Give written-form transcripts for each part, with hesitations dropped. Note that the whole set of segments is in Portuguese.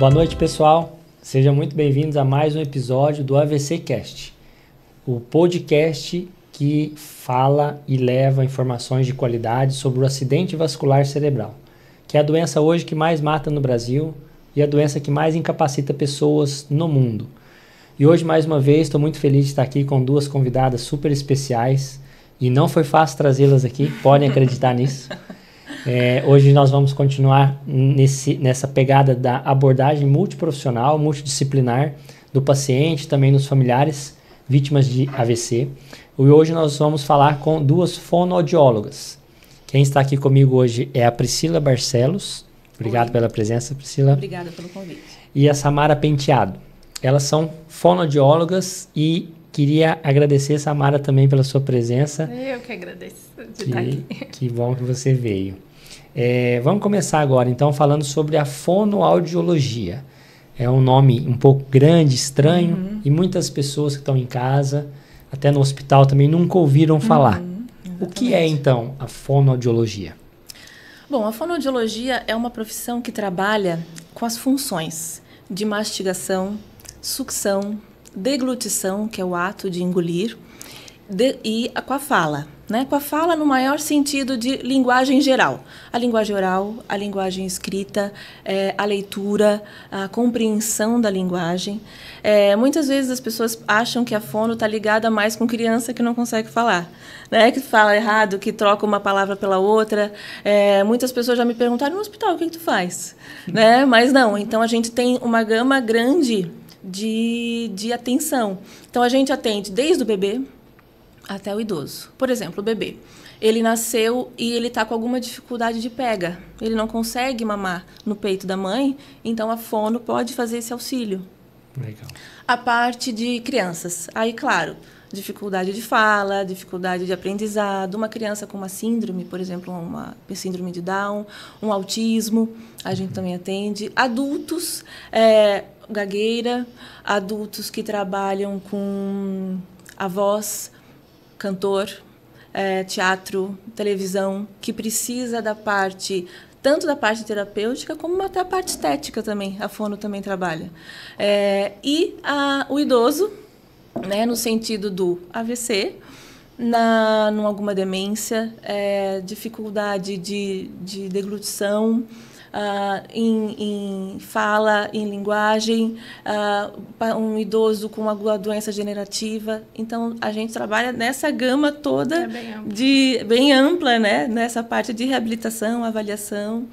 Boa noite, pessoal. Sejam muito bem-vindos a mais um episódio do AVC Cast, o podcast que fala e leva informações de qualidade sobre o acidente vascular cerebral, que é a doença hoje que mais mata no Brasil e a doença que mais incapacita pessoas no mundo. E hoje, mais uma vez, estou muito feliz de estar aqui com duas convidadas super especiais e não foi fácil trazê-las aqui, podem acreditar nisso. Hoje nós vamos continuar nessa pegada da abordagem multiprofissional, multidisciplinar do paciente, também dos familiares vítimas de AVC. E hoje nós vamos falar com duas fonoaudiólogas. Quem está aqui comigo hoje é a Priscila Barcelos. Obrigado pela presença, Priscila. Obrigada pelo convite. E a Samara Penteado. Elas são fonoaudiólogas e queria agradecer, Samara, também pela sua presença. Eu que agradeço de estar aqui. Que bom que você veio. Vamos começar agora, então, falando sobre a fonoaudiologia. É um nome um pouco grande, estranho, e muitas pessoas que estão em casa, até no hospital também, nunca ouviram falar. O que é, então, a fonoaudiologia? Bom, a fonoaudiologia é uma profissão que trabalha com as funções de mastigação, sucção, deglutição, que é o ato de engolir, e com a fala. Né? Com a fala no maior sentido de linguagem geral. A linguagem oral, a linguagem escrita, a leitura, a compreensão da linguagem. Muitas vezes as pessoas acham que a fono está ligada mais com criança que não consegue falar, né? Que fala errado, que troca uma palavra pela outra. Muitas pessoas já me perguntaram, no hospital, o que tu faz? Né? Mas não, então a gente tem uma gama grande de atenção. Então a gente atende desde o bebê até o idoso. Por exemplo, o bebê. Ele nasceu e ele está com alguma dificuldade de pega. Ele não consegue mamar no peito da mãe, então a fono pode fazer esse auxílio. Legal. A parte de crianças. Aí, claro, dificuldade de fala, dificuldade de aprendizado. Uma criança com uma síndrome, por exemplo, uma síndrome de Down, um autismo, a gente também atende. Adultos, gagueira, adultos que trabalham com a voz, cantor, teatro, televisão, que precisa da parte, tanto da parte terapêutica, como até a parte estética também, a fono também trabalha. O idoso, né, no sentido do AVC, alguma demência, dificuldade de deglutição, em fala, em linguagem, um idoso com uma doença degenerativa. Então, a gente trabalha nessa gama toda bem ampla, né? Nessa parte de reabilitação, avaliação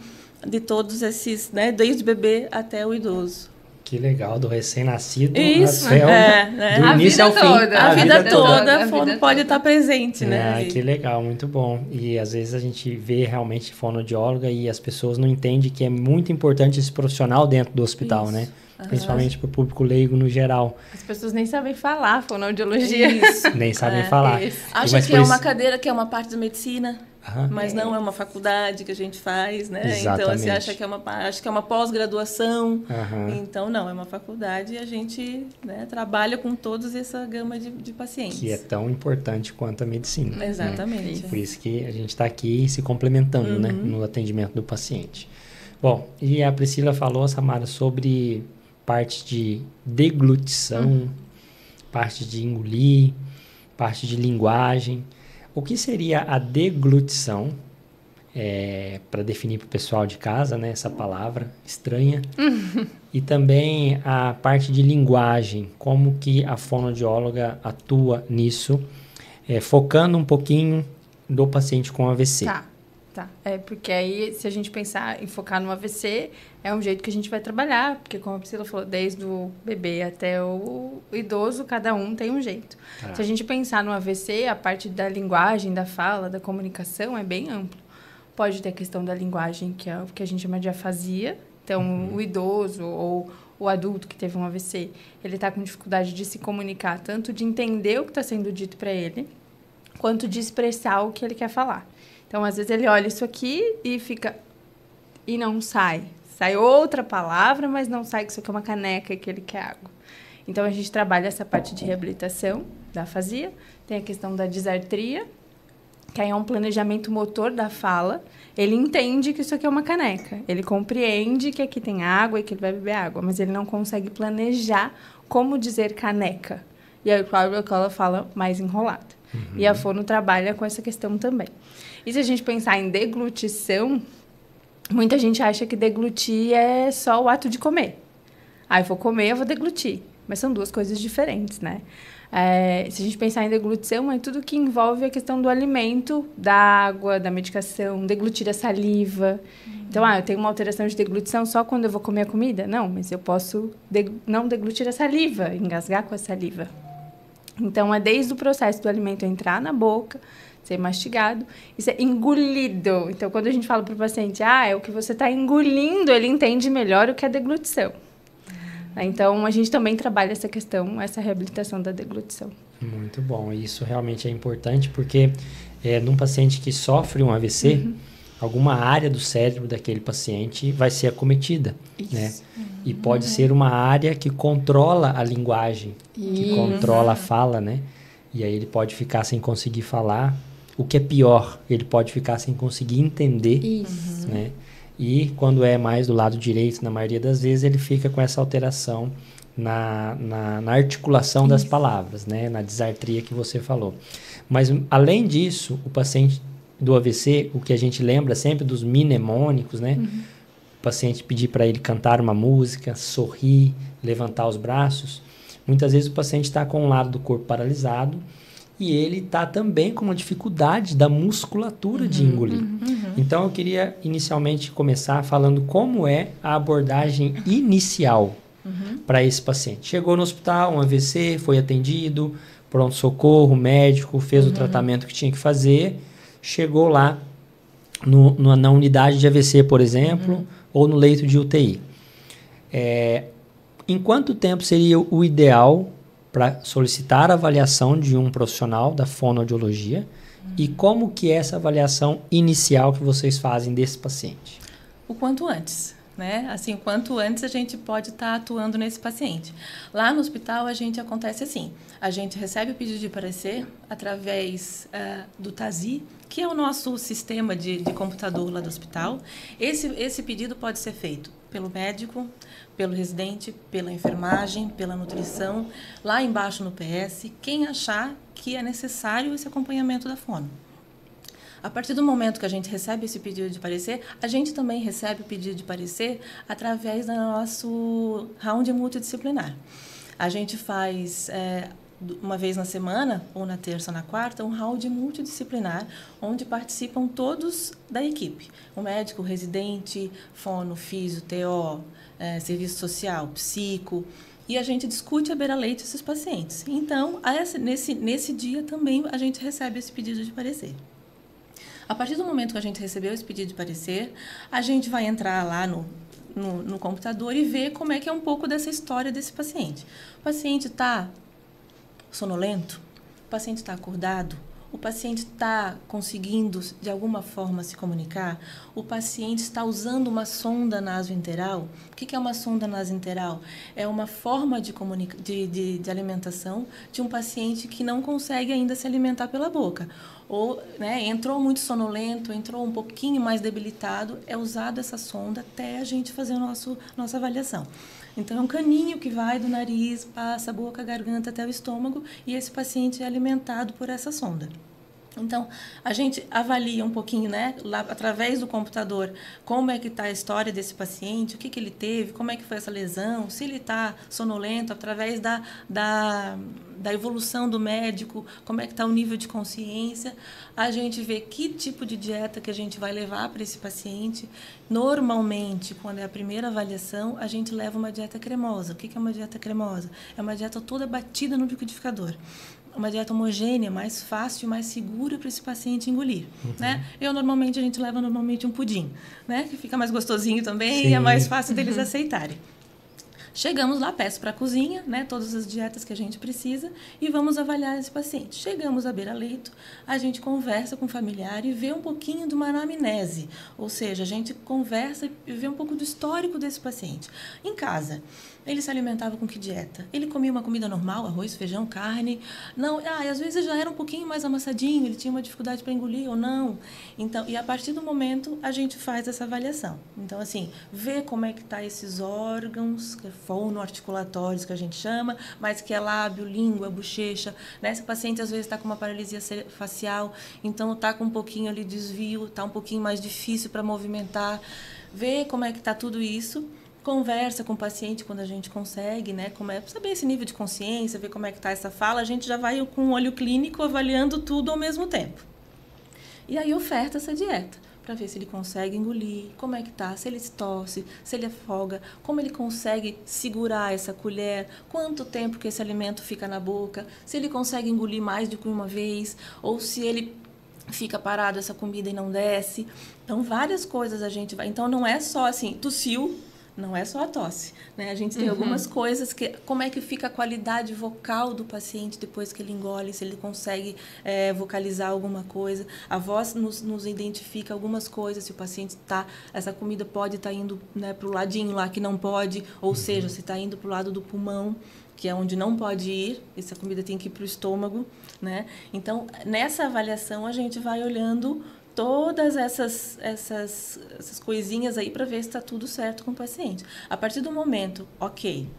de todos esses, né? Desde o bebê até o idoso. Que legal, do recém-nascido até do início ao fim. A vida toda, a fono pode estar presente, né? Que legal, muito bom. E às vezes a gente vê realmente fonoaudióloga e as pessoas não entendem que é muito importante esse profissional dentro do hospital, isso, né? Principalmente para o público leigo no geral. As pessoas nem sabem falar fonoaudiologia. Isso. Nem sabem falar. Acha que é uma cadeira que é uma parte da medicina. Mas não é uma faculdade que a gente faz, né? Exatamente. Então, você acha que é uma pós-graduação. Então, não, é uma faculdade e a gente, né, trabalha com toda essa gama de pacientes. Que é tão importante quanto a medicina. Exatamente. Né? Por isso que a gente está aqui se complementando, né, no atendimento do paciente. Bom, e a Priscila falou, Samara, sobre parte de deglutição, parte de engolir, parte de linguagem. O que seria a deglutição, para definir para o pessoal de casa, né, essa palavra estranha, e também a parte de linguagem, como que a fonoaudióloga atua nisso, focando um pouquinho do paciente com AVC. Tá. Porque aí, se a gente pensar em focar no AVC, é um jeito que a gente vai trabalhar, porque como a Priscila falou, desde o bebê até o idoso, cada um tem um jeito. Se a gente pensar no AVC, a parte da linguagem, da fala, da comunicação é bem amplo. Pode ter a questão da linguagem, que é o que a gente chama de afasia. Então, o idoso ou o adulto que teve um AVC, ele está com dificuldade de se comunicar, tanto de entender o que está sendo dito para ele, quanto de expressar o que ele quer falar. Então, às vezes, ele olha isso aqui e fica... E não sai. Sai outra palavra, mas não sai que isso aqui é uma caneca e que ele quer água. Então, a gente trabalha essa parte de reabilitação da afasia. Tem a questão da disartria, que aí é um planejamento motor da fala. Ele entende que isso aqui é uma caneca. Ele compreende que aqui tem água e que ele vai beber água, mas ele não consegue planejar como dizer caneca. E aí, claro, ela fala mais enrolada. E a fono trabalha com essa questão também. E se a gente pensar em deglutição, muita gente acha que deglutir é só o ato de comer. Eu vou comer, eu vou deglutir. Mas são duas coisas diferentes, né? Se a gente pensar em deglutição, é tudo que envolve a questão do alimento, da água, da medicação, deglutir a saliva. Então, eu tenho uma alteração de deglutição só quando eu vou comer a comida? Não, mas eu posso não deglutir a saliva, engasgar com a saliva. Então, é desde o processo do alimento entrar na boca, ser mastigado e ser engolido. Então, quando a gente fala para o paciente, é o que você está engolindo, ele entende melhor o que é deglutição. Então, a gente também trabalha essa questão, essa reabilitação da deglutição. Muito bom. Isso realmente é importante porque num paciente que sofre um AVC, alguma área do cérebro daquele paciente vai ser acometida, né? E pode ser uma área que controla a linguagem, que controla a fala, né? E aí ele pode ficar sem conseguir falar. O que é pior, ele pode ficar sem conseguir entender, né? E quando é mais do lado direito, na maioria das vezes, ele fica com essa alteração na articulação das palavras, né? Na disartria que você falou. Mas, além disso, o paciente do AVC, o que a gente lembra sempre dos mnemônicos, né? O paciente pedir para ele cantar uma música, sorrir, levantar os braços. Muitas vezes o paciente está com um lado do corpo paralisado e ele está também com uma dificuldade da musculatura de engolir. Então, eu queria inicialmente começar falando como é a abordagem inicial para esse paciente. Chegou no hospital, um AVC, foi atendido, pronto-socorro, médico, fez o tratamento que tinha que fazer, chegou lá na unidade de AVC, por exemplo, ou no leito de UTI. Em quanto tempo seria o ideal para solicitar a avaliação de um profissional da fonoaudiologia e como que é essa avaliação inicial que vocês fazem desse paciente? O quanto antes, né? Assim, o quanto antes a gente pode estar atuando nesse paciente. Lá no hospital, acontece assim, a gente recebe o pedido de parecer através do TASI, que é o nosso sistema de computador lá do hospital. Esse pedido pode ser feito pelo médico, pelo residente, pela enfermagem, pela nutrição, lá embaixo no PS, quem achar que é necessário esse acompanhamento da fono. A partir do momento que a gente recebe esse pedido de parecer, a gente também recebe o pedido de parecer através do nosso round multidisciplinar. A gente faz uma vez na semana, ou na terça ou na quarta, um round multidisciplinar, onde participam todos da equipe. O médico, o residente, fono, físio, TO, serviço social, psico, e a gente discute a beira-leite esses pacientes. Então, nesse dia também a gente recebe esse pedido de parecer. A partir do momento que a gente recebeu esse pedido de parecer, a gente vai entrar lá no computador e ver como é que é um pouco dessa história desse paciente. O paciente está sonolento? O paciente está acordado? O paciente está conseguindo, de alguma forma, se comunicar? O paciente está usando uma sonda nasointeral? O que é uma sonda nasointeral? É uma forma de alimentação de um paciente que não consegue ainda se alimentar pela boca. Ou entrou muito sonolento, entrou um pouquinho mais debilitado, é usada essa sonda até a gente fazer a nossa avaliação. Então, é um caninho que vai do nariz, passa a boca, a garganta até o estômago e esse paciente é alimentado por essa sonda. Então, a gente avalia um pouquinho, lá através do computador, como é que está a história desse paciente, o que ele teve, como é que foi essa lesão, se ele está sonolento, através da evolução do médico, como é que está o nível de consciência, a gente vê que tipo de dieta que a gente vai levar para esse paciente. Normalmente, quando é a primeira avaliação, a gente leva uma dieta cremosa. O que é uma dieta cremosa? É uma dieta toda batida no liquidificador. Uma dieta homogênea, mais fácil, mais segura para esse paciente engolir, a gente leva um pudim, que fica mais gostosinho também. Sim. E é mais fácil deles aceitarem. Chegamos lá, peço para a cozinha, né, todas as dietas que a gente precisa e vamos avaliar esse paciente. Chegamos à beira-leito, a gente conversa com o familiar e vê um pouquinho de uma anamnese, ou seja, a gente conversa e vê um pouco do histórico desse paciente. Em casa, ele se alimentava com que dieta? Ele comia uma comida normal, arroz, feijão, carne? Não, e às vezes já era um pouquinho mais amassadinho, ele tinha uma dificuldade para engolir ou não. Então, e a partir do momento a gente faz essa avaliação. Então, assim, ver como é que tá esses órgãos, que é fonoarticulatórios que a gente chama, mas que é lábio, língua, bochecha, né? Esse paciente às vezes está com uma paralisia facial, então está com um pouquinho ali de desvio, está um pouquinho mais difícil para movimentar. Ver como é que está tudo isso. Conversa com o paciente quando a gente consegue, né? Como é, saber esse nível de consciência, ver como é que está essa fala, a gente já vai com um olho clínico avaliando tudo ao mesmo tempo. E aí oferta essa dieta, para ver se ele consegue engolir, como é que tá, se ele tosse, se ele afoga, como ele consegue segurar essa colher, quanto tempo que esse alimento fica na boca, se ele consegue engolir mais do que uma vez, ou se ele fica parado essa comida e não desce. Então, várias coisas a gente vai... Então, não é só assim, tossiu, não é só a tosse, né? A gente tem algumas coisas que... Como é que fica a qualidade vocal do paciente depois que ele engole, se ele consegue vocalizar alguma coisa. A voz nos identifica algumas coisas, se o paciente está... Essa comida pode estar indo, né, para o ladinho lá que não pode, ou seja, se está indo para o lado do pulmão, que é onde não pode ir, essa comida tem que ir para o estômago, né? Então, nessa avaliação, a gente vai olhando todas essas coisinhas aí para ver se está tudo certo com o paciente. A partir do momento, ok,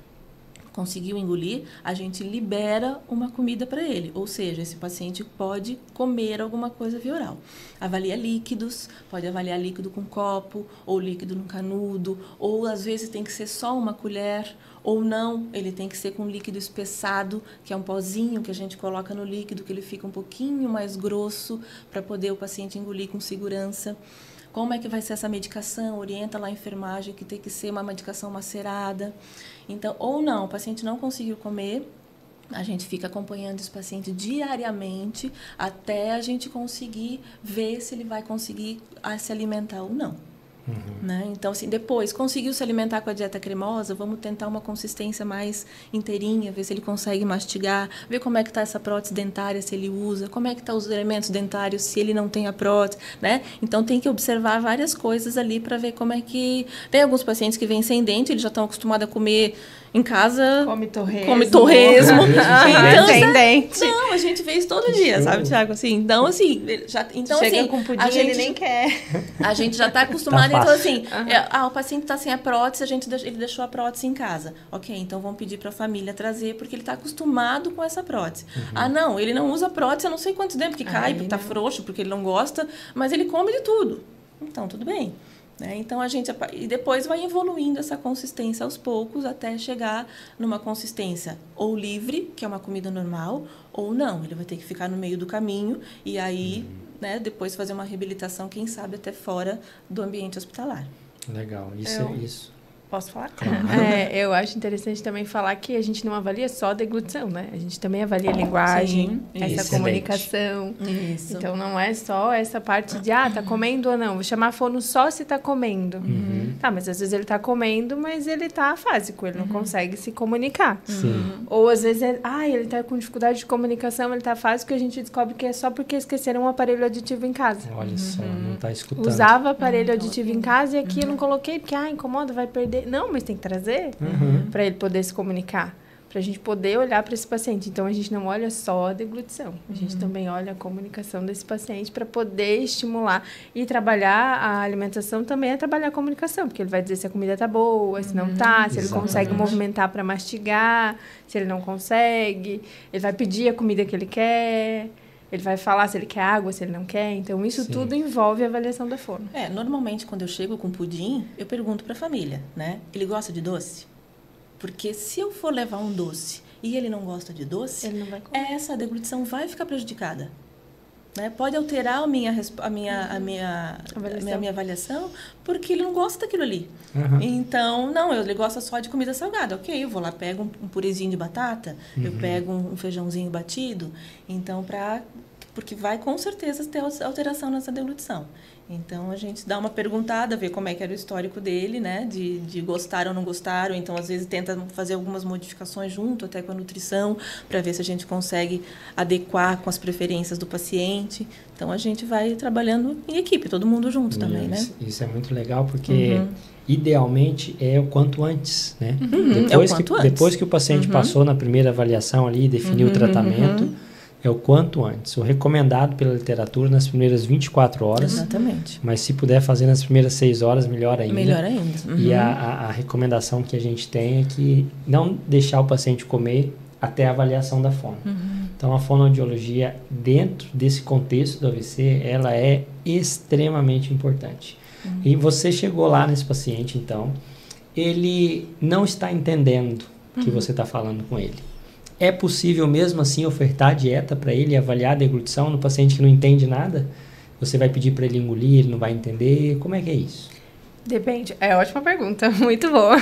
conseguiu engolir, a gente libera uma comida para ele. Ou seja, esse paciente pode comer alguma coisa via oral. Avalia líquidos, pode avaliar líquido com copo, ou líquido no canudo, ou às vezes tem que ser só uma colher, ou não, ele tem que ser com líquido espessado, que é um pozinho que a gente coloca no líquido, que ele fica um pouquinho mais grosso, para poder o paciente engolir com segurança. Como é que vai ser essa medicação? Orienta lá a enfermagem que tem que ser uma medicação macerada. Então, ou não, o paciente não conseguiu comer, a gente fica acompanhando esse paciente diariamente até a gente conseguir ver se ele vai conseguir se alimentar ou não. Né? Então, assim, depois, conseguiu se alimentar com a dieta cremosa, vamos tentar uma consistência mais inteirinha, ver se ele consegue mastigar, ver como é que está essa prótese dentária, se ele usa, como é que estão os elementos dentários, se ele não tem a prótese, né? Então, tem que observar várias coisas ali para ver como é que... Tem alguns pacientes que vêm sem dente, eles já estão acostumados a comer em casa... Come torresmo. Come torresmo. Então, sem dente. Não, a gente vê isso todo dia, sabe, Thiago? Assim, então, assim... Então, chega assim, com pudim, ele nem quer. A gente já está acostumado, Tá então, assim... o paciente está sem a prótese, ele deixou a prótese em casa. Ok, então vamos pedir para a família trazer, porque ele está acostumado com essa prótese. Não, ele não usa prótese há não sei quanto tempo, que cai, porque está frouxo, porque ele não gosta, mas ele come de tudo. Então, tudo bem. Né? Então, e depois vai evoluindo essa consistência aos poucos, até chegar numa consistência ou livre, que é uma comida normal, ou não. Ele vai ter que ficar no meio do caminho, e aí, né, depois fazer uma reabilitação, quem sabe até fora do ambiente hospitalar. Legal, isso. Posso falar? Claro. Eu acho interessante também falar que a gente não avalia só a deglutição, né? A gente também avalia a linguagem, essa comunicação. Isso. Então, não é só essa parte de, tá comendo ou não. Vou chamar fono só se tá comendo. Tá, mas às vezes ele tá comendo, mas ele tá afásico, ele não consegue se comunicar. Sim. Ou às vezes, ele tá com dificuldade de comunicação, ele tá afásico, e a gente descobre que é só porque esqueceram um aparelho aditivo em casa. Olha só, não tá escutando. Usava aparelho aditivo em casa e aqui eu não coloquei, porque, incomoda, vai perder. Não, mas tem que trazer para ele poder se comunicar, para a gente poder olhar para esse paciente. Então, a gente não olha só a deglutição, a gente também olha a comunicação desse paciente para poder estimular e trabalhar a alimentação também é trabalhar a comunicação, porque ele vai dizer se a comida tá boa, se não tá, se ele consegue movimentar para mastigar, se ele não consegue, ele vai pedir a comida que ele quer... Ele vai falar se ele quer água, se ele não quer. Então, isso tudo envolve a avaliação da fono. Normalmente, quando eu chego com pudim, eu pergunto para a família, né? Ele gosta de doce? Porque se eu for levar um doce e ele não gosta de doce, ele não vai comer. Essa deglutição vai ficar prejudicada. Né? Pode alterar a minha avaliação, porque ele não gosta daquilo ali. Então, ele gosta só de comida salgada. Ok, eu vou lá, pego um purezinho de batata, eu pego um feijãozinho batido. Então, porque vai com certeza ter alteração nessa deglutição. Então, a gente dá uma perguntada, vê como é que era o histórico dele, né? De gostar ou não gostar, ou então, às vezes, tenta fazer algumas modificações junto, até com a nutrição, para ver se a gente consegue adequar com as preferências do paciente. Então, a gente vai trabalhando em equipe, todo mundo junto também, né? Isso é muito legal, porque idealmente é o quanto antes, né? Depois que o paciente passou na primeira avaliação ali, definiu o tratamento, é o quanto antes. O recomendado pela literatura nas primeiras 24 horas. Exatamente. Mas se puder fazer nas primeiras 6 horas, melhor ainda. Melhor ainda. E a recomendação que a gente tem é que não deixar o paciente comer até a avaliação da fono. Então, a fonoaudiologia, dentro desse contexto do AVC, ela é extremamente importante. E você chegou lá nesse paciente, então, ele não está entendendo o que você está falando com ele. É possível mesmo assim ofertar dieta para ele e avaliar a deglutição no paciente que não entende nada? Você vai pedir para ele engolir, ele não vai entender? Como é que é isso? Depende. É ótima pergunta, muito boa.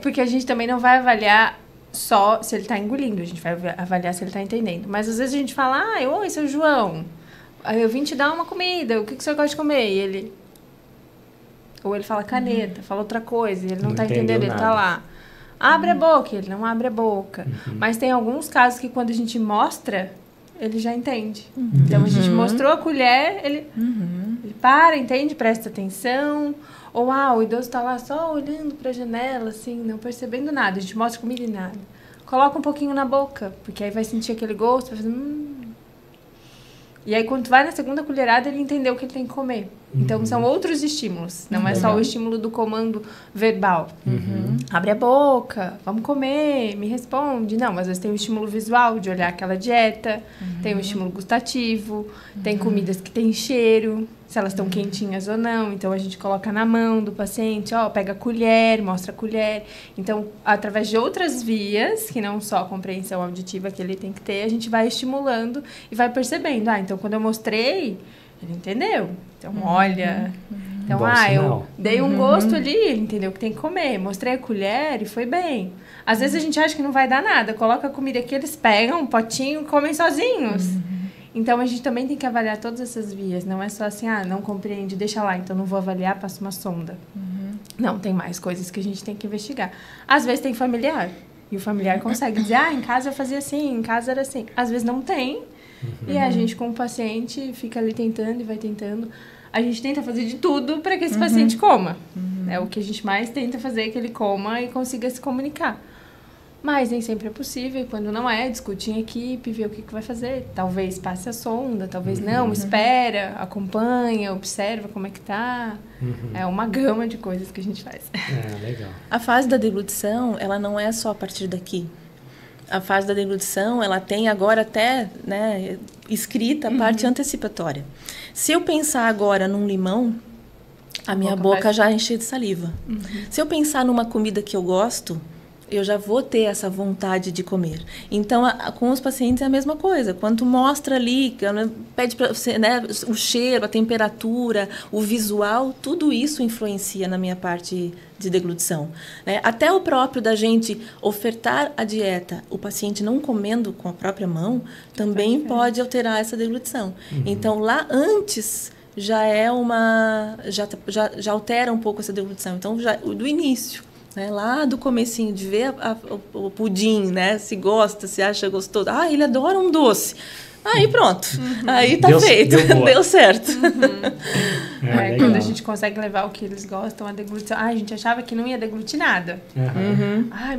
Porque a gente também não vai avaliar só se ele está engolindo, a gente vai avaliar se ele está entendendo. Mas às vezes a gente fala, oi, seu João, eu vim te dar uma comida, o que o senhor gosta de comer? E ele... Ou ele fala caneta, fala outra coisa, e ele não está entendendo, ele está lá. Abre a boca, ele não abre a boca. Mas tem alguns casos que quando a gente mostra, ele já entende. Então, a gente mostrou a colher, ele para, entende, presta atenção. Ou, o idoso está lá só olhando para a janela, assim, não percebendo nada. A gente mostra comida e nada. Coloca um pouquinho na boca, porque aí vai sentir aquele gosto, vai fazer... E aí, quando vai na segunda colherada, ele entendeu o que ele tem que comer. Então, são outros estímulos. Não é só o estímulo do comando verbal. Abre a boca, vamos comer, me responde. Não, às vezes tem o estímulo visual, de olhar aquela dieta. Tem o estímulo gustativo. Tem comidas que têm cheiro, se elas estão quentinhas ou não. Então, a gente coloca na mão do paciente, pega a colher, mostra a colher. Então, através de outras vias, que não só a compreensão auditiva que ele tem que ter, a gente vai estimulando e vai percebendo. Então, quando eu mostrei, ele entendeu. Então, olha... Então, eu dei um gosto ali, ele entendeu que tem que comer. Mostrei a colher e foi bem. Às vezes, a gente acha que não vai dar nada. Coloca a comida aqui, eles pegam um potinho e comem sozinhos. Então, a gente também tem que avaliar todas essas vias. Não é só assim, não compreende, deixa lá. Então, não vou avaliar, passo uma sonda. Não, tem mais coisas que a gente tem que investigar. Às vezes, tem familiar. E o familiar consegue dizer, em casa eu fazia assim, em casa era assim. Às vezes, não tem. E a gente, com o paciente, fica ali tentando e vai tentando. A gente tenta fazer de tudo para que esse paciente coma. É o que a gente mais tenta fazer, que ele coma e consiga se comunicar. Mas nem sempre é possível. E quando não é, discute em equipe, vê o que vai fazer. Talvez passe a sonda, talvez não. Espera, acompanha, observa como é que tá. É uma gama de coisas que a gente faz. Legal. A fase da deglutição, ela não é só a partir daqui. A fase da deglutição, ela tem agora até, escrita a parte antecipatória. Se eu pensar agora num limão, a minha boca já enche de saliva. Se eu pensar numa comida que eu gosto, eu já vou ter essa vontade de comer. Então, com os pacientes é a mesma coisa. Quando mostra ali, pede para você, o cheiro, a temperatura, o visual, tudo isso influencia na minha parte de deglutição. Até o próprio da gente ofertar a dieta, o paciente não comendo com a própria mão, também pode alterar essa deglutição. Então, lá antes já é já altera um pouco essa deglutição. Então, já do início. Lá do comecinho, de ver o pudim, se gosta, se acha gostoso. Ele adora um doce. Aí pronto. Aí tá feito. Deu certo. Quando a gente consegue levar o que eles gostam, a deglutição. A gente achava que não ia deglutir nada.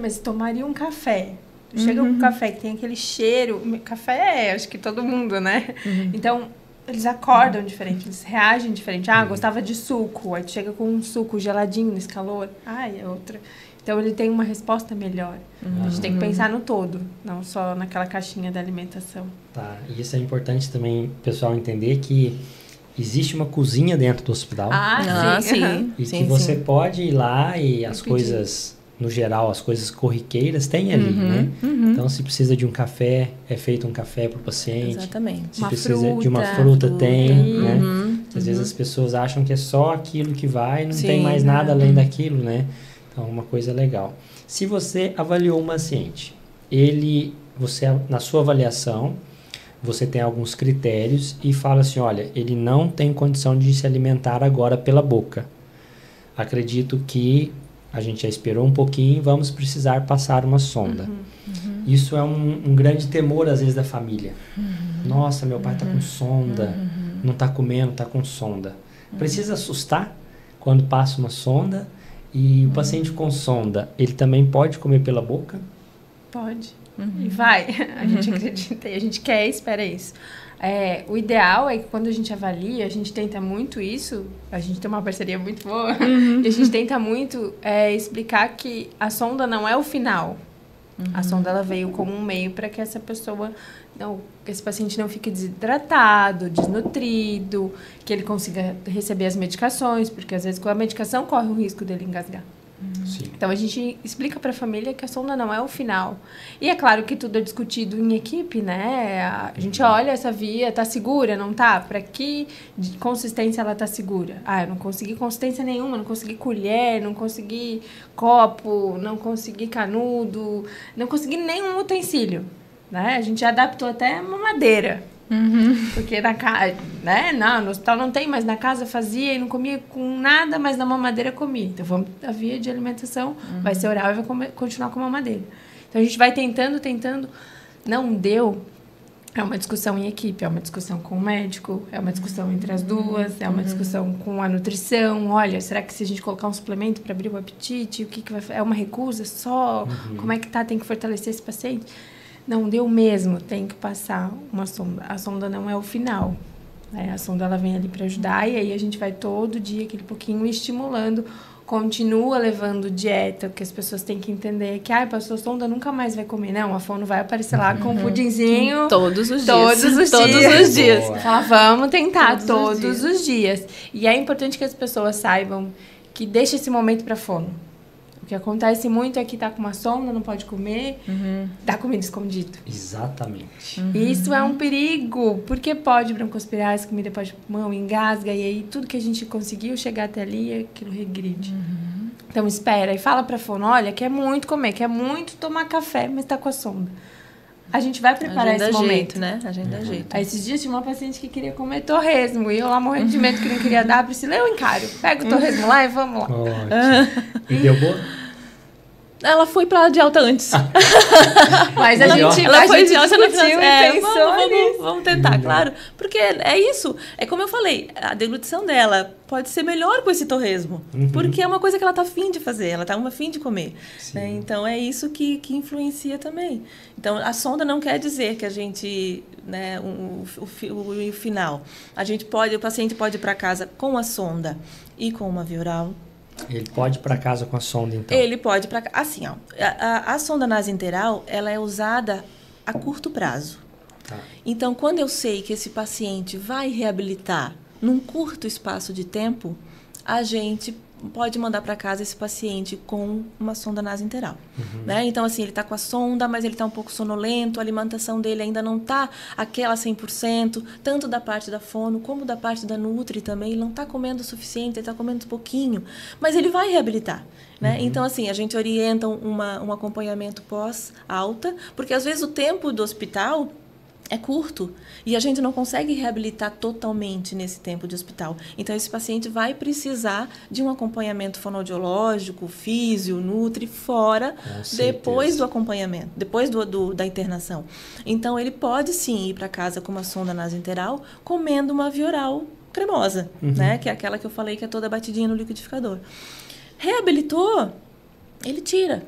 Mas tomaria um café. Chega com café que tem aquele cheiro. Café acho que todo mundo, né? Então, eles acordam diferente, eles reagem diferente. Gostava de suco, aí chega com um suco geladinho nesse calor. É outra. Então, ele tem uma resposta melhor. A gente tem que pensar no todo, não só naquela caixinha da alimentação. Tá, e isso é importante também o pessoal entender que existe uma cozinha dentro do hospital. Sim. E que você pode ir lá e as coisas... No geral, as coisas corriqueiras tem ali, né? Então, se precisa de um café, é feito um café para o paciente. Exatamente. Se precisa de uma fruta, tem, né? Às vezes as pessoas acham que é só aquilo que vai, não tem mais nada além daquilo, né? Então, uma coisa legal. Se você avaliou um paciente, você, na sua avaliação, você tem alguns critérios e fala assim, olha, ele não tem condição de se alimentar agora pela boca. Acredito que a gente já esperou um pouquinho, vamos precisar passar uma sonda. Isso é um grande temor, às vezes, da família. Nossa, meu pai está com sonda, não está comendo, está com sonda. Precisa assustar quando passa uma sonda. E o paciente com sonda, ele também pode comer pela boca? Pode. E vai. A gente acredita e a gente quer e espera isso. O ideal é que quando a gente avalia, a gente tenta muito isso, a gente tem uma parceria muito boa, e a gente tenta muito explicar que a sonda não é o final. A sonda ela veio como um meio para que essa pessoa, esse paciente não fique desidratado, desnutrido, que ele consiga receber as medicações, porque às vezes com a medicação corre o risco dele engasgar. Sim. Então a gente explica para a família que a sonda não é o final. E é claro que tudo é discutido em equipe, né? A gente olha essa via, tá segura, não tá? Para que consistência ela tá segura? Eu não consegui consistência nenhuma, não consegui colher, não consegui copo, não consegui canudo, não consegui nenhum utensílio, né? A gente adaptou até uma madeira. Porque na casa, né? Não, no hospital não tem, mas na casa fazia e não comia com nada, mas na mamadeira comia. Então, a via de alimentação vai ser oral e vai continuar com a mamadeira. Então, a gente vai tentando, não deu. É uma discussão em equipe, é uma discussão com o médico, é uma discussão entre as duas, é uma discussão com a nutrição. Olha, será que se a gente colocar um suplemento para abrir o apetite, o que vai? É uma recusa só? Como é que tá? Tem que fortalecer esse paciente? Não deu mesmo, tem que passar uma sonda. A sonda não é o final, né? A sonda ela vem ali para ajudar e aí a gente vai todo dia, aquele pouquinho, estimulando, continua levando dieta, porque as pessoas têm que entender que, passou sonda, nunca mais vai comer. Não, a fono vai aparecer lá com um pudinzinho. Todos os dias. Todos os dias. Fala, vamos tentar Todos os dias. E é importante que as pessoas saibam que deixa esse momento para fono. O que acontece muito é que tá com uma sonda, não pode comer, dá comida escondido. Exatamente. Isso é um perigo, porque pode broncoaspirar, essa comida pode ir pro pulmão, engasga, e aí tudo que a gente conseguiu chegar até ali, aquilo regride. Então espera e fala pra fono, olha, quer muito comer, quer muito tomar café, mas tá com a sonda. A gente vai preparar esse momento, né? Agenda jeito. Aí esses dias tinha uma paciente que queria comer torresmo, e eu lá morrendo de medo que não queria dar, Priscila, eu encaro. Pega o torresmo lá e vamos lá. Ótimo. E deu boa? Ela foi pra de alta antes. Mas ela foi de alta discutiu e pensou vamos tentar, claro. Porque é isso. É como eu falei, a deglutição dela pode ser melhor com esse torresmo. Porque é uma coisa que ela tá afim de fazer, ela tá afim de comer. Né? Então, é isso que influencia também. Então, a sonda não quer dizer que a gente, né, o final. O paciente pode ir para casa com a sonda e com uma via oral. Ele pode ir para casa com a sonda, então? Ele pode ir para casa. Assim, a sonda nasointeral, ela é usada a curto prazo. Tá. Então, quando eu sei que esse paciente vai reabilitar num curto espaço de tempo, a gente pode mandar para casa esse paciente com uma sonda nasointeral. Né? Então, assim, ele está com a sonda, mas ele está um pouco sonolento, a alimentação dele ainda não está aquela 100%, tanto da parte da fono como da parte da nutri também. Ele não está comendo o suficiente, ele está comendo pouquinho, mas ele vai reabilitar. Né? Então, assim, a gente orienta um acompanhamento pós-alta, porque às vezes o tempo do hospital é curto e a gente não consegue reabilitar totalmente nesse tempo de hospital. Então, esse paciente vai precisar de um acompanhamento fonoaudiológico, físio, nutri, fora, depois do acompanhamento, depois da internação. Então, ele pode sim ir para casa com uma sonda nasointeral, comendo uma via oral cremosa, né? Que é aquela que eu falei que é toda batidinha no liquidificador. Reabilitou, ele tira.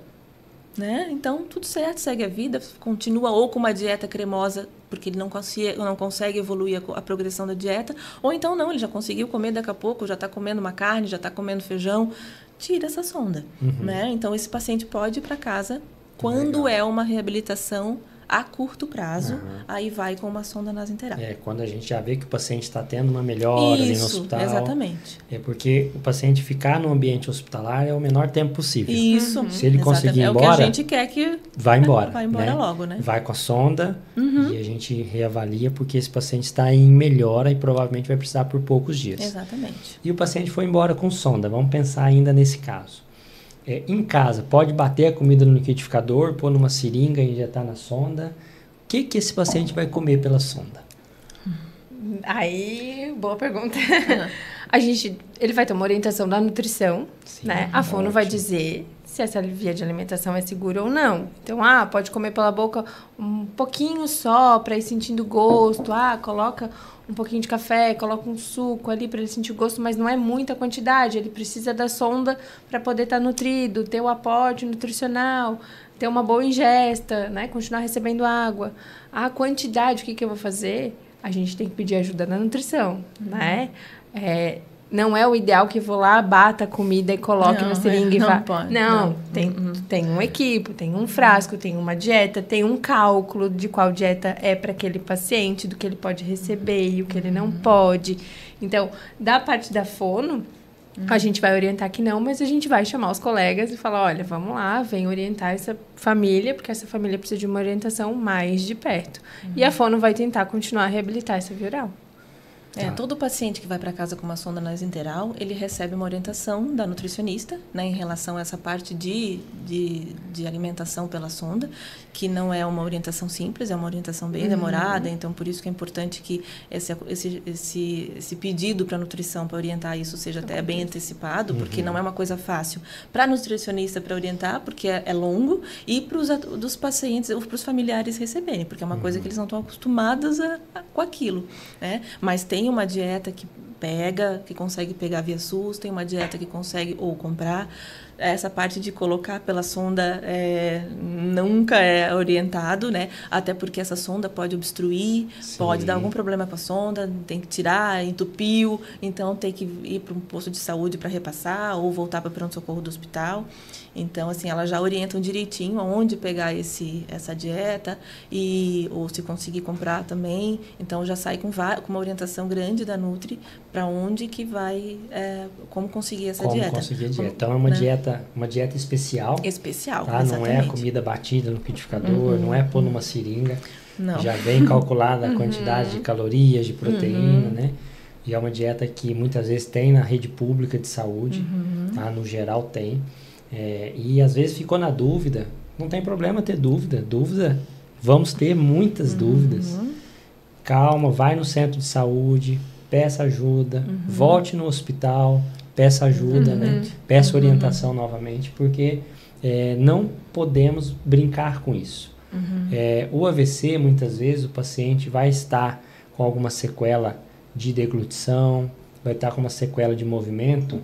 Né? Então, tudo certo, segue a vida, continua ou com uma dieta cremosa, porque ele não consegue evoluir a progressão da dieta, ou então não, ele já conseguiu comer daqui a pouco, já está comendo uma carne, já está comendo feijão, tira essa sonda. Né? Então, esse paciente pode ir para casa quando é uma reabilitação a curto prazo, aí vai com uma sonda nasointeral. Quando a gente já vê que o paciente está tendo uma melhora ali no hospital. Exatamente. É porque o paciente ficar no ambiente hospitalar é o menor tempo possível. Isso. Se ele conseguir ir embora... É o que a gente quer que... Vai embora. Vai embora, né? Logo, né? Vai com a sonda e a gente reavalia porque esse paciente está em melhora e provavelmente vai precisar por poucos dias. Exatamente. E o paciente foi embora com sonda. Vamos pensar ainda nesse caso. Em casa, pode bater a comida no liquidificador, pôr numa seringa e injetar na sonda. que esse paciente vai comer pela sonda? Aí, boa pergunta. Ele vai ter uma orientação da nutrição, Sim, né? A fono vai dizer se essa via de alimentação é segura ou não. Então, pode comer pela boca um pouquinho só para ir sentindo gosto. Coloca um pouquinho de café, coloca um suco ali para ele sentir o gosto, mas não é muita quantidade. Ele precisa da sonda para poder estar nutrido, ter o aporte nutricional, ter uma boa ingesta, né? Continuar recebendo água. A quantidade, o que eu vou fazer? A gente tem que pedir ajuda na nutrição, né? Não é o ideal que eu vou lá, bata a comida e coloque na seringa e vá. Não, tem um equipo, tem um frasco, tem uma dieta, tem um cálculo de qual dieta é para aquele paciente, do que ele pode receber e o que ele não pode. Então, da parte da fono, a gente vai orientar que não, mas a gente vai chamar os colegas e falar, olha, vamos lá, vem orientar essa família, porque essa família precisa de uma orientação mais de perto. E a fono vai tentar continuar a reabilitar essa via oral. Todo paciente que vai para casa com uma sonda nasointeral, ele recebe uma orientação da nutricionista, né, em relação a essa parte de alimentação pela sonda, que não é uma orientação simples, é uma orientação bem demorada, então por isso que é importante que esse pedido para a nutrição, para orientar isso, seja até bem antecipado, porque não é uma coisa fácil para a nutricionista para orientar, porque é longo, e para os pacientes, ou para os familiares receberem, porque é uma coisa que eles não estão acostumados com aquilo, né? Mas tem uma dieta que consegue pegar via SUS, tem uma dieta que consegue ou comprar. Essa parte de colocar pela sonda nunca é orientado, né? Até porque essa sonda pode obstruir, pode dar algum problema com a sonda, tem que tirar, entupiu, então tem que ir para um posto de saúde para repassar ou voltar para o pronto-socorro do hospital. Então, assim, elas já orientam direitinho aonde pegar essa dieta ou se conseguir comprar também. Então, já sai com uma orientação grande da Nutri para onde que vai, como conseguir essa dieta. Como conseguir a dieta. Então, é uma dieta especial. Especial, tá? Não é comida batida no liquidificador, não é pôr numa seringa. Não. Já vem calculada a quantidade de calorias, de proteína, né? E é uma dieta que muitas vezes tem na rede pública de saúde, tá? No geral tem. E às vezes ficou na dúvida, não tem problema ter dúvida, vamos ter muitas dúvidas. Calma, vai no centro de saúde, peça ajuda, volte no hospital, peça ajuda, né? Peça orientação novamente, porque não podemos brincar com isso. O AVC, muitas vezes, o paciente vai estar com alguma sequela de deglutição, vai estar com uma sequela de movimento,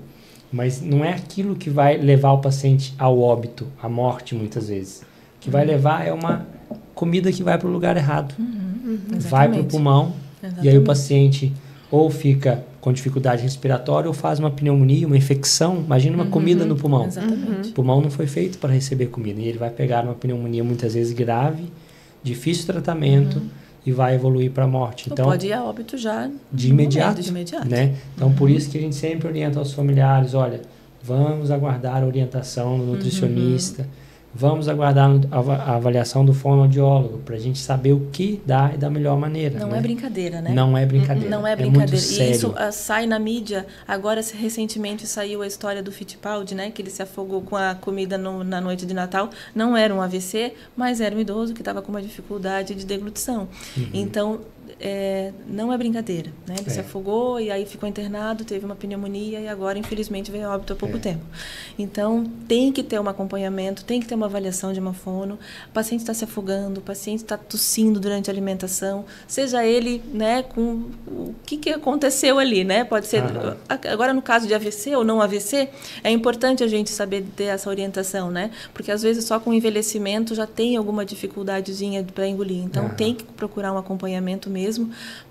mas não é aquilo que vai levar o paciente ao óbito, à morte, muitas vezes. O que vai levar é uma comida que vai para o lugar errado. Vai para o pulmão, e aí o paciente ou fica com dificuldade respiratória ou faz uma pneumonia, uma infecção. Imagina uma comida no pulmão. Exatamente. O pulmão não foi feito para receber comida, e ele vai pegar uma pneumonia muitas vezes grave, difícil tratamento, e vai evoluir para a morte. Então, pode ir a óbito já de imediato. Né? Então, por isso que a gente sempre orienta aos familiares, olha, vamos aguardar a orientação do nutricionista, vamos aguardar a avaliação do fonoaudiólogo, para a gente saber o que dá e da melhor maneira. Não né? É brincadeira, né? Não é brincadeira. Não é brincadeira. Muito sério. E isso sai na mídia. Agora, recentemente, saiu a história do Fittipaldi, né? Que ele se afogou com a comida na noite de Natal. Não era um AVC, mas era um idoso que estava com uma dificuldade de deglutição. Então, não é brincadeira, né? Ele se afogou e aí ficou internado, teve uma pneumonia e agora, infelizmente, veio a óbito há pouco tempo. Então, tem que ter um acompanhamento, tem que ter uma avaliação de uma fono. O paciente está se afogando, o paciente está tossindo durante a alimentação, seja ele, né, com o que aconteceu ali, né? Pode ser, agora no caso de AVC ou não AVC, é importante a gente saber ter essa orientação, né? Porque às vezes só com envelhecimento já tem alguma dificuldadezinha para engolir. Então, tem que procurar um acompanhamento mesmo,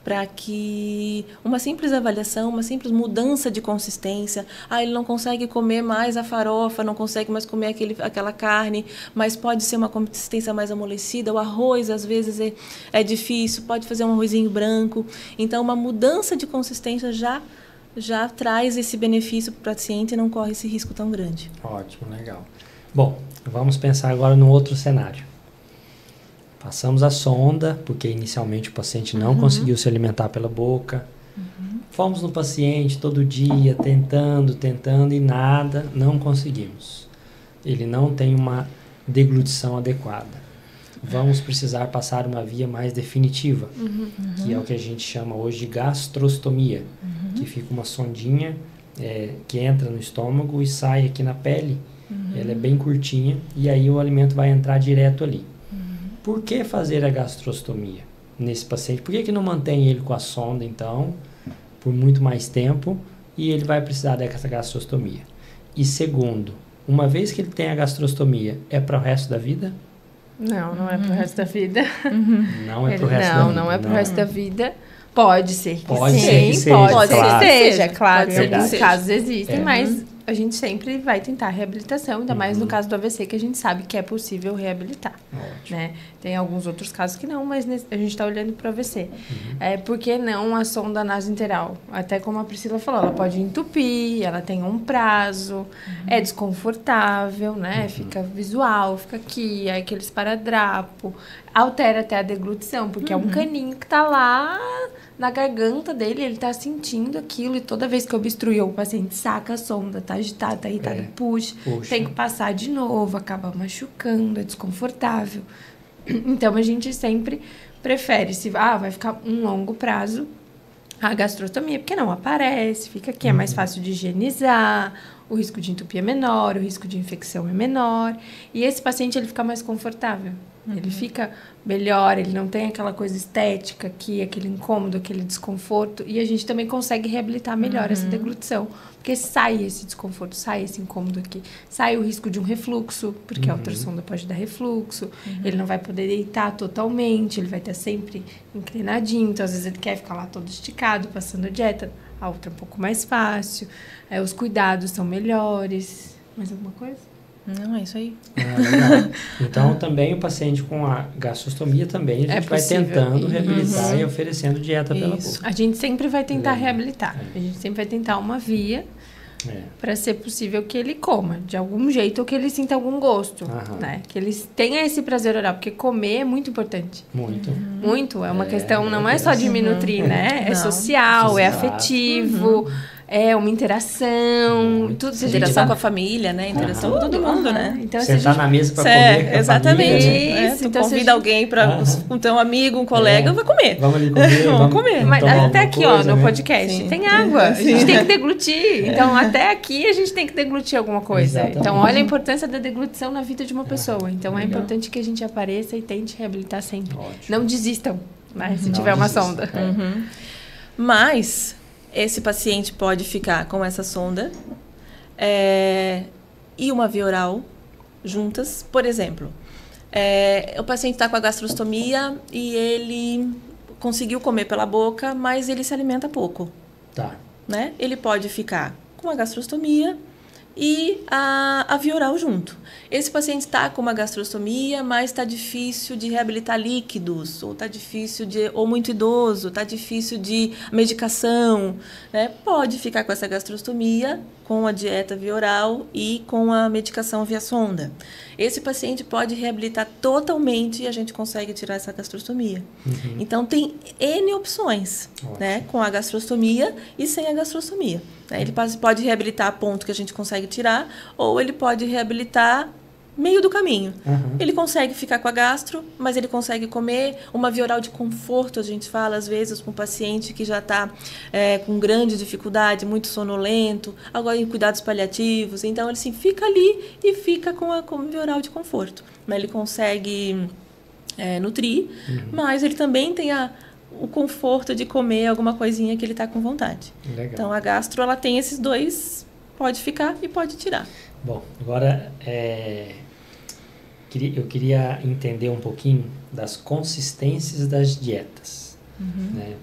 para que uma simples avaliação, uma simples mudança de consistência, ele não consegue comer mais a farofa, não consegue mais comer aquela carne, mas pode ser uma consistência mais amolecida, o arroz às vezes é difícil, pode fazer um arrozinho branco, então uma mudança de consistência já traz esse benefício para o paciente e não corre esse risco tão grande. Ótimo, legal. Bom, vamos pensar agora num outro cenário. Passamos a sonda, porque inicialmente o paciente não conseguiu se alimentar pela boca. Fomos no paciente todo dia, tentando e nada, não conseguimos. Ele não tem uma deglutição adequada. vamos precisar passar uma via mais definitiva, que é o que a gente chama hoje de gastrostomia, que fica uma sondinha que entra no estômago e sai aqui na pele. Ela é bem curtinha e aí o alimento vai entrar direto ali. Por que fazer a gastrostomia nesse paciente? Por que não mantém ele com a sonda, então, por muito mais tempo e ele vai precisar dessa gastrostomia? E segundo, uma vez que ele tem a gastrostomia, é para o resto da vida? Não é pro resto da vida. Não é pro resto da vida. Não é pro resto da vida. Pode ser que pode sim, ser que seja, pode ser claro. que seja, claro. Pode ser Em alguns que seja. casos existem, É. mas a gente sempre vai tentar reabilitação, ainda mais no caso do AVC, que a gente sabe que é possível reabilitar. Ótimo. Né? Tem alguns outros casos que não, mas a gente está olhando para o AVC. Por que não a sonda nasointeral? Até como a Priscila falou, ela pode entupir, ela tem um prazo, é desconfortável, né? Fica visual, fica aqui, aí aquele esparadrapo, altera até a deglutição, porque é um caninho que está lá na garganta dele, ele tá sentindo aquilo e toda vez que obstruiu, o paciente saca a sonda, tá agitado, tá irritado, puxa, tem que passar de novo, acaba machucando, é desconfortável. Então, a gente sempre prefere, se vai ficar um longo prazo, a gastrostomia, porque não aparece, fica aqui, é mais fácil de higienizar, o risco de entupir é menor, o risco de infecção é menor, e esse paciente, ele fica mais confortável. Ele fica melhor, ele não tem aquela coisa estética aqui, aquele incômodo, aquele desconforto. E a gente também consegue reabilitar melhor essa deglutição. Porque sai esse desconforto, sai esse incômodo aqui. Sai o risco de um refluxo, porque a ultrassonda pode dar refluxo. Ele não vai poder deitar totalmente, ele vai estar sempre inclinadinho. Então, às vezes, ele quer ficar lá todo esticado, passando dieta. A outra é um pouco mais fácil. Os cuidados são melhores. Mais alguma coisa? Não, é isso aí. Legal. Então, também o paciente com a gastrostomia também, a gente vai tentando reabilitar e oferecendo dieta pela boca. A gente sempre vai tentar reabilitar. A gente sempre vai tentar uma via para ser possível que ele coma, de algum jeito, ou que ele sinta algum gosto, né? Que ele tenha esse prazer oral, porque comer é muito importante. Muito. É uma questão, não é só de me nutrir, né? É social, é afetivo. É uma interação, tudo. Interação com a família, né? Interação com todo mundo, né? Então, você tá na mesa para comer com exatamente. A família, Tu então, convida alguém para um teu amigo, um colega, vai comer. Vamos ali comer. Vamos comer. Mas até aqui, coisa, no podcast, tem água. A gente tem que deglutir. Então, até aqui, a gente tem que deglutir alguma coisa. Exatamente. Então, olha a importância da deglutição na vida de uma pessoa. Então, é importante que a gente apareça e tente reabilitar sempre. Não desistam, né? Se tiver uma sonda. Mas esse paciente pode ficar com essa sonda e uma via oral juntas. Por exemplo, o paciente está com a gastrostomia e ele conseguiu comer pela boca, mas ele se alimenta pouco. Tá. Né? Ele pode ficar com a gastrostomia e a via oral junto. Esse paciente está com uma gastrostomia, mas está difícil de reabilitar líquidos, ou está difícil ou muito idoso, está difícil de medicação, né? Pode ficar com essa gastrostomia, com a dieta via oral e com a medicação via sonda. Esse paciente pode reabilitar totalmente e a gente consegue tirar essa gastrostomia. Então, tem N opções, né? Com a gastrostomia e sem a gastrostomia. Ele pode reabilitar a ponto que a gente consegue tirar, ou ele pode reabilitar meio do caminho. Ele consegue ficar com a gastro, mas ele consegue comer. Uma via oral de conforto, a gente fala, às vezes, com um paciente que já está com grande dificuldade, muito sonolento, agora em cuidados paliativos. Então, ele assim, fica ali e fica com a via oral de conforto. Mas ele consegue nutrir, mas ele também tem o conforto de comer alguma coisinha que ele está com vontade. Legal. Então, a gastro, ela tem esses dois, pode ficar e pode tirar. Bom, agora eu queria entender um pouquinho das consistências das dietas. Né?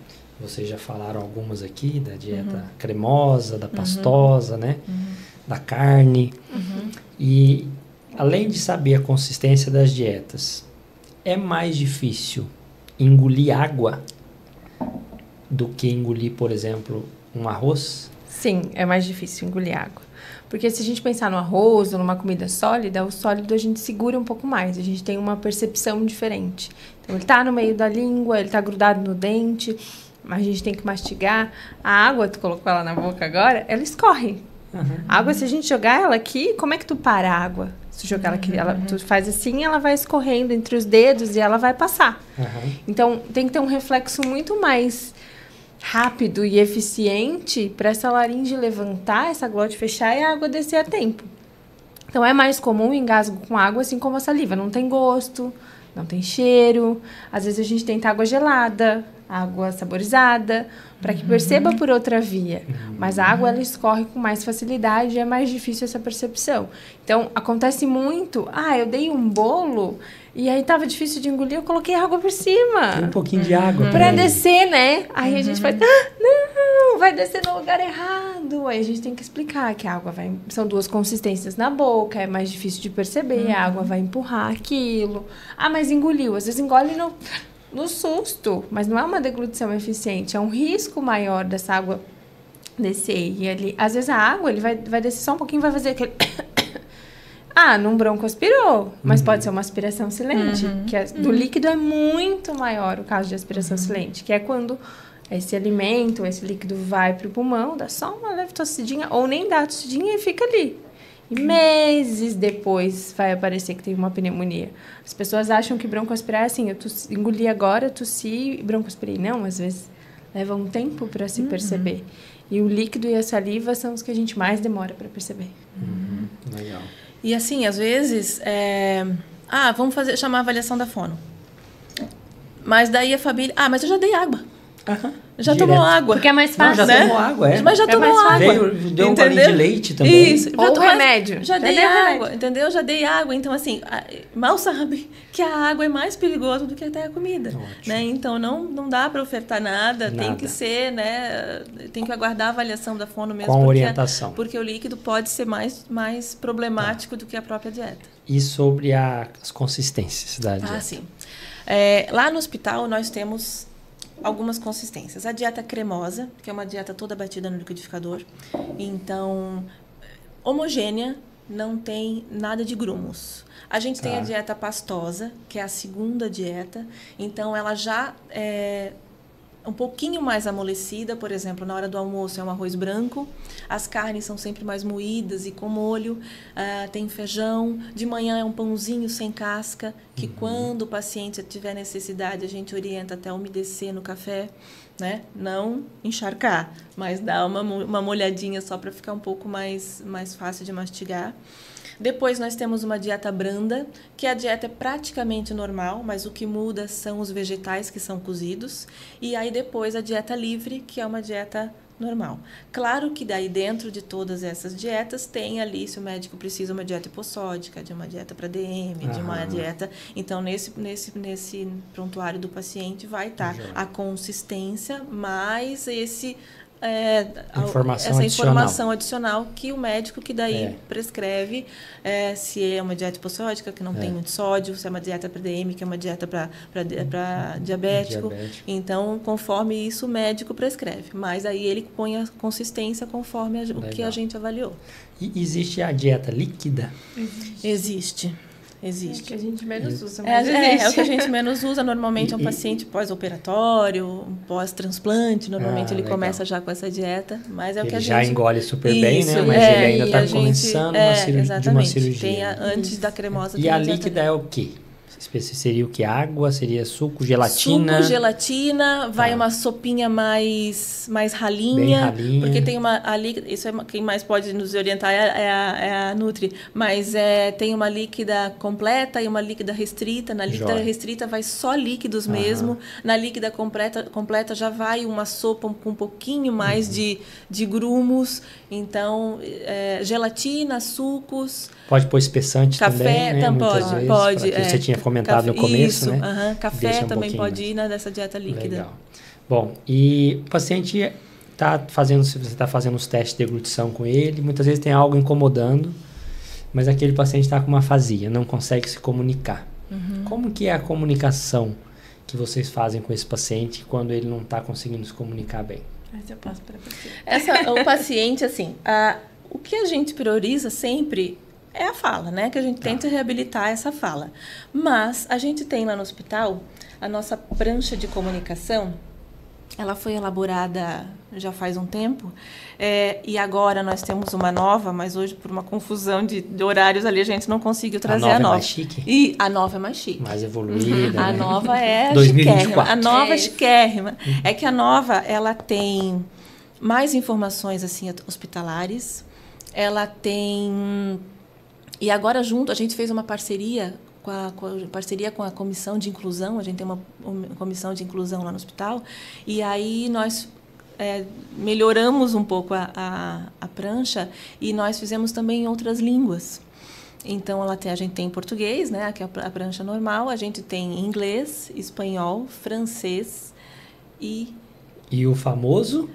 Vocês já falaram algumas aqui, da dieta cremosa, da pastosa, né? Da carne. E, além de saber a consistência das dietas, é mais difícil engolir água do que engolir, por exemplo, um arroz? Sim, é mais difícil engolir água. Porque se a gente pensar no arroz ou numa comida sólida, o sólido a gente segura um pouco mais, a gente tem uma percepção diferente. Então, ele tá no meio da língua, ele tá grudado no dente, mas a gente tem que mastigar. A água, tu colocou ela na boca agora, ela escorre. A água, se a gente jogar ela aqui, como é que tu para a água? Sujou tu faz assim, ela vai escorrendo entre os dedos e ela vai passar. Então, tem que ter um reflexo muito mais rápido e eficiente para essa laringe levantar, essa glote fechar e a água descer a tempo. Então, é mais comum o engasgo com água, assim como a saliva. Não tem gosto, não tem cheiro. Às vezes, a gente tenta água gelada, água saborizada, para que perceba por outra via. Mas a água, ela escorre com mais facilidade e é mais difícil essa percepção. Então, acontece muito... eu dei um bolo e aí tava difícil de engolir, eu coloquei água por cima. Tem um pouquinho de água. Para descer, né? Aí a gente faz... não, vai descer no lugar errado. Aí a gente tem que explicar que a água vai... São duas consistências na boca, é mais difícil de perceber, a água vai empurrar aquilo. Mas engoliu. Às vezes engole no susto, mas não é uma deglutição eficiente, é um risco maior dessa água descer. E ali, às vezes a água, ele vai descer só um pouquinho, vai fazer aquele... num broncoaspirou, mas pode ser uma aspiração silente, que do líquido é muito maior o caso de aspiração silente, que é quando esse alimento, esse líquido vai para o pulmão, dá só uma leve tossidinha, ou nem dá tossidinha e fica ali. E meses depois vai aparecer que tem uma pneumonia. As pessoas acham que broncoaspirar é assim, eu engoli agora, tossi e broncoaspirei. Não, às vezes leva um tempo para se perceber. E o líquido e a saliva são os que a gente mais demora para perceber. Legal. E assim, às vezes, vamos chamar a avaliação da fono. Mas daí a família... mas eu já dei água. Já tomou água. Porque é mais fácil, já tomou água, Mas já tomou água. Deu um bolinho de leite também. Isso. Ou remédio. Já dei água, entendeu? Já dei água. Então, assim, mal sabe que a água é mais perigosa do que até a comida. Né? Então, não dá para ofertar nada. Tem que ser, né? Tem que aguardar a avaliação da fono mesmo. Com orientação. Porque o líquido pode ser mais problemático do que a própria dieta. E sobre as consistências da dieta? Sim. Lá no hospital, nós temos... algumas consistências. A dieta cremosa, que é uma dieta toda batida no liquidificador. Então, homogênea, não tem nada de grumos. A gente tem a dieta pastosa, que é a segunda dieta. Então, ela já é um pouquinho mais amolecida. Por exemplo, na hora do almoço é um arroz branco. As carnes são sempre mais moídas e com molho. Tem feijão. De manhã é um pãozinho sem casca, que quando o paciente tiver necessidade, a gente orienta até umedecer no café, né? Não encharcar, mas dar uma molhadinha só para ficar um pouco mais fácil de mastigar. Depois nós temos uma dieta branda, que a dieta é praticamente normal, mas o que muda são os vegetais que são cozidos. E aí depois a dieta livre, que é uma dieta normal. Claro que daí dentro de todas essas dietas tem ali, se o médico precisa, uma dieta hipossódica, de uma dieta para DM, de uma dieta... Então, nesse prontuário do paciente vai estar a consistência mais essa informação adicional que o médico que daí prescreve, se é uma dieta hipossódica, que não tem muito sódio, se é uma dieta para DM, que é uma dieta para diabético. Então, conforme isso, o médico prescreve. Mas aí ele põe a consistência conforme o que a gente avaliou. E existe a dieta líquida? Existe. É o que a gente menos usa. É o que a gente menos usa. Normalmente é um paciente pós-operatório, um pós-transplante. Normalmente ele começa já com essa dieta. Mas é o que a gente... já engole super bem, né? Mas ele ainda está começando de uma cirurgia. Tem antes da cremosa. E a líquida é o quê? Seria o que? Água? Seria suco, gelatina? Suco, gelatina, vai uma sopinha mais ralinha. Bem ralinha. Porque tem a líquida, isso quem mais pode nos orientar é a Nutri, mas tem uma líquida completa e uma líquida restrita. Na líquida restrita vai só líquidos mesmo. Na líquida completa já vai uma sopa com um pouquinho mais de grumos. Então, gelatina, sucos... Pode pôr espessante café, também, né? Pode. Você tinha comentado no começo, né? Café também pode ir nessa dieta líquida. Legal. Bom, e o paciente se você está fazendo os testes de deglutição com ele, muitas vezes tem algo incomodando, mas aquele paciente está com uma afasia, não consegue se comunicar. Como que é a comunicação que vocês fazem com esse paciente quando ele não está conseguindo se comunicar bem? Essa eu passo para você. O paciente, assim, o que a gente prioriza sempre é a fala, né? Que a gente tenta reabilitar essa fala. Mas a gente tem lá no hospital a nossa prancha de comunicação, Ela foi elaborada já faz um tempo, e agora nós temos uma nova, mas hoje, por uma confusão de horários ali, a gente não conseguiu trazer a nova. É mais chique? E a nova é mais chique. Mais evoluída. A nova é 2024. chiquérrima. A nova é chiquérrima. É que a nova, ela tem mais informações assim hospitalares. Ela tem... E agora, junto, a gente fez uma parceria com a comissão de inclusão. A gente tem uma comissão de inclusão lá no hospital. E aí nós melhoramos um pouco a prancha e nós fizemos também em outras línguas. Então, a gente tem português, né, que é a prancha normal. A gente tem inglês, espanhol, francês e... E o famoso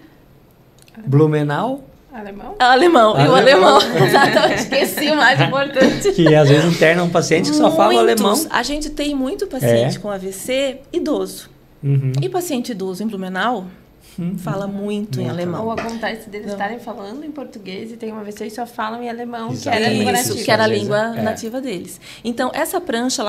Blumenau... Alemão? Alemão. E o alemão. Exatamente. Esqueci o mais importante. Que às vezes interna um paciente que só fala alemão. A gente tem muito paciente com AVC idoso. E paciente idoso em Blumenau fala muito em alemão. Ou acontece deles estarem falando em português e tem uma AVC e só falam em alemão, Exato. que era a língua nativa. Que era a língua nativa deles. Então, essa prancha,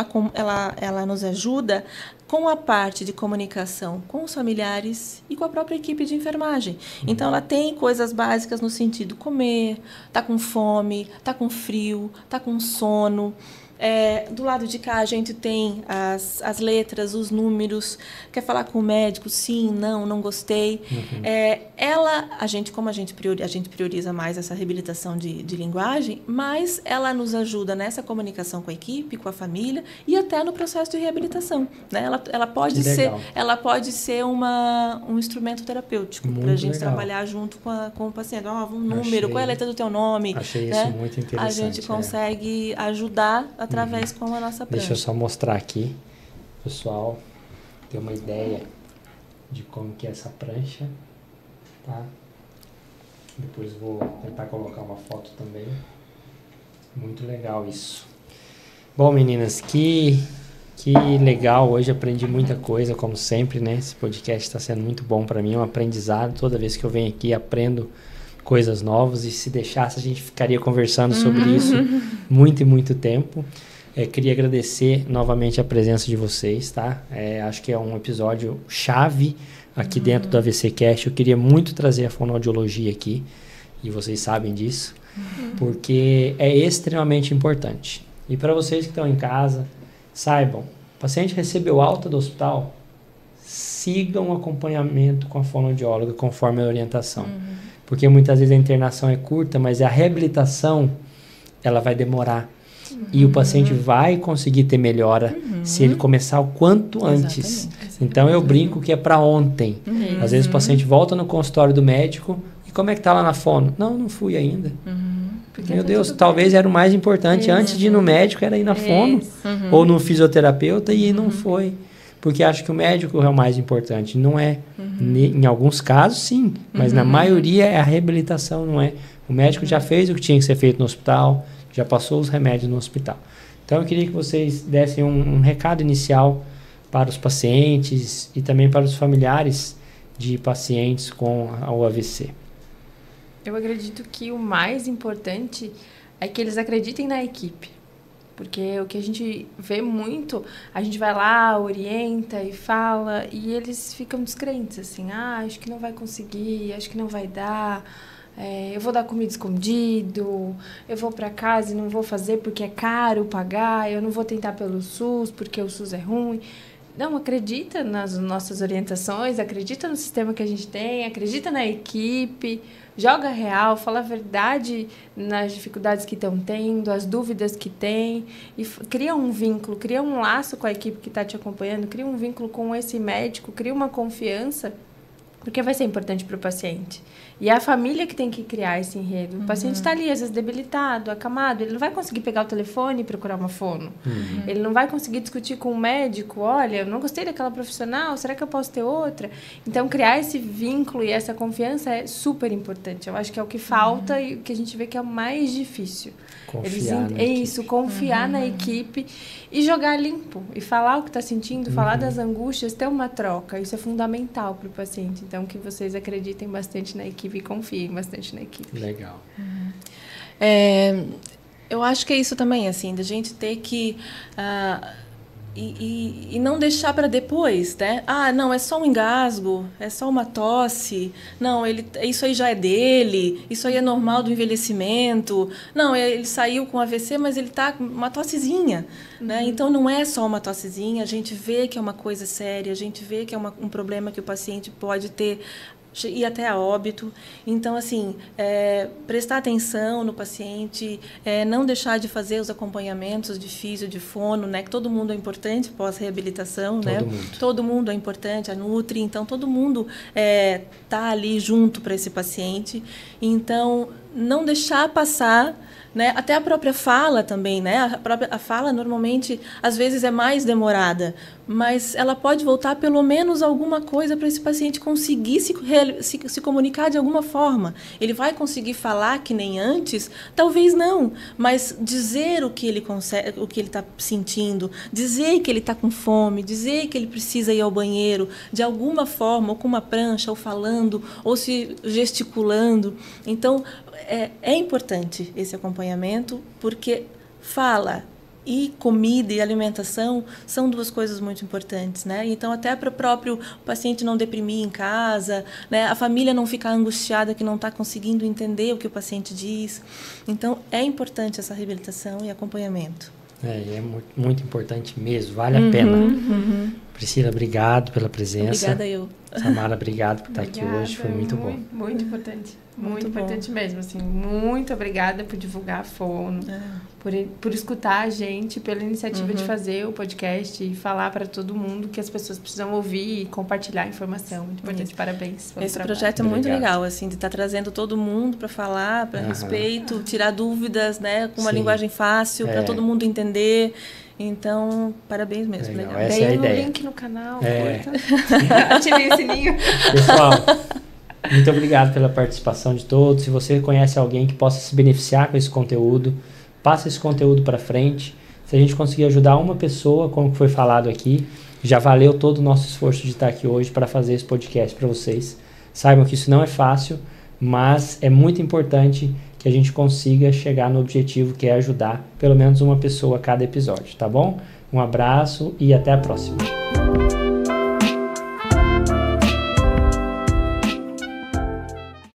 ela nos ajuda com a parte de comunicação com os familiares e com a própria equipe de enfermagem. Então, ela tem coisas básicas no sentido comer, tá com fome, tá com frio, tá com sono. Do lado de cá, a gente tem as letras, os números. Quer falar com o médico? Sim, não gostei. Como a gente prioriza mais essa reabilitação de linguagem, mas ela nos ajuda nessa comunicação com a equipe, com a família e até no processo de reabilitação. Né? Ela pode ser um instrumento terapêutico para a gente trabalhar junto com o paciente. Um número, qual é a letra do teu nome? Achei isso muito interessante. A gente consegue ajudar através com a nossa prancha. Deixa eu só mostrar aqui, pessoal, ter uma ideia de como que é essa prancha, tá? Depois vou tentar colocar uma foto também. Muito legal isso. Bom, meninas, que legal. Hoje aprendi muita coisa, como sempre, né? Esse podcast está sendo muito bom para mim, é um aprendizado. Toda vez que eu venho aqui, aprendo coisas novas e se deixasse, a gente ficaria conversando sobre isso muito e muito tempo. Queria agradecer novamente a presença de vocês, tá? Acho que é um episódio chave aqui dentro do AVC Cast. Eu queria muito trazer a fonoaudiologia aqui, e vocês sabem disso, porque é extremamente importante. E para vocês que estão em casa, saibam, o paciente recebeu alta do hospital, sigam o acompanhamento com a fonoaudióloga conforme a orientação. Porque muitas vezes a internação é curta, mas a reabilitação, ela vai demorar. E o paciente vai conseguir ter melhora se ele começar o quanto antes. Então, eu brinco que é para ontem. Às vezes o paciente volta no consultório do médico e como é que tá lá na fono? Não fui ainda. Meu Deus, talvez era o mais importante. Antes de ir no médico, era ir na fono ou no fisioterapeuta e não foi. Porque acho que o médico é o mais importante. Não é. Em alguns casos, sim. Mas na maioria é a reabilitação, não é? O médico já fez o que tinha que ser feito no hospital, já passou os remédios no hospital. Então, eu queria que vocês dessem um recado inicial para os pacientes e também para os familiares de pacientes com o AVC. Eu acredito que o mais importante é que eles acreditem na equipe. Porque o que a gente vê muito, a gente vai lá, orienta e fala, e eles ficam descrentes, assim, acho que não vai conseguir, acho que não vai dar, eu vou dar comida escondido, eu vou para casa e não vou fazer porque é caro pagar, eu não vou tentar pelo SUS porque o SUS é ruim. Não, acredita nas nossas orientações, acredita no sistema que a gente tem, acredita na equipe, joga real, fala a verdade nas dificuldades que estão tendo, as dúvidas que tem, e cria um vínculo, cria um laço com a equipe que está te acompanhando, cria um vínculo com esse médico, cria uma confiança, porque vai ser importante para o paciente. E é a família que tem que criar esse enredo. O paciente está ali, às vezes, debilitado, acamado. Ele não vai conseguir pegar o telefone e procurar uma fono. Ele não vai conseguir discutir com o médico. Olha, eu não gostei daquela profissional, será que eu posso ter outra? Então, criar esse vínculo e essa confiança é super importante. Eu acho que é o que falta e o que a gente vê que é o mais difícil. Confiar na equipe e jogar limpo. E falar o que está sentindo, falar das angústias, ter uma troca. Isso é fundamental para o paciente. Então, que vocês acreditem bastante na equipe e confiem bastante na equipe. Legal. Eu acho que é isso também, assim, da gente ter que E não deixar para depois, né? Ah, não, é só um engasgo, é só uma tosse. Não, isso aí já é dele, isso aí é normal do envelhecimento. Não, ele saiu com AVC, mas ele está com uma tossezinha, né? Então, não é só uma tossezinha, a gente vê que é uma coisa séria, a gente vê que é um problema que o paciente pode ter, ir até a óbito. Então, assim, prestar atenção no paciente, não deixar de fazer os acompanhamentos de físio, de fono, né? Que todo mundo é importante pós-reabilitação, né? Todo mundo é importante, a Nutri, então todo mundo tá ali junto para esse paciente. Então, não deixar passar, né? Até a própria fala também, né? A fala normalmente às vezes é mais demorada, mas ela pode voltar pelo menos alguma coisa para esse paciente conseguir se comunicar de alguma forma. Ele vai conseguir falar que nem antes? Talvez não, mas dizer o que ele consegue, o que ele está sentindo, dizer que ele está com fome, dizer que ele precisa ir ao banheiro, de alguma forma, ou com uma prancha, ou falando, ou se gesticulando. Então, é importante esse acompanhamento, porque fala e comida e alimentação são duas coisas muito importantes, né? Então, até para o próprio paciente não deprimir em casa, né? A família não ficar angustiada que não está conseguindo entender o que o paciente diz. Então, é importante essa reabilitação e acompanhamento. É muito, muito importante mesmo, vale a pena. Priscila, obrigado pela presença. Obrigada eu. Samara, obrigado por estar aqui hoje, foi muito bom. Muito importante, muito importante mesmo, assim, muito obrigada por divulgar a Fono, por escutar a gente, pela iniciativa de fazer o podcast e falar para todo mundo que as pessoas precisam ouvir e compartilhar a informação, muito importante, parabéns. Esse projeto é muito legal, assim, de estar trazendo todo mundo para falar, para respeito, tirar dúvidas, né, com uma linguagem fácil, para todo mundo entender. Então, parabéns mesmo. Legal. Essa é a ideia. Tem um link no canal. Ativei o sininho. Pessoal, muito obrigado pela participação de todos. Se você conhece alguém que possa se beneficiar com esse conteúdo, passa esse conteúdo para frente. Se a gente conseguir ajudar uma pessoa, como foi falado aqui, já valeu todo o nosso esforço de estar aqui hoje para fazer esse podcast para vocês. Saibam que isso não é fácil, mas é muito importante que a gente consiga chegar no objetivo, que é ajudar pelo menos uma pessoa a cada episódio, tá bom? Um abraço e até a próxima.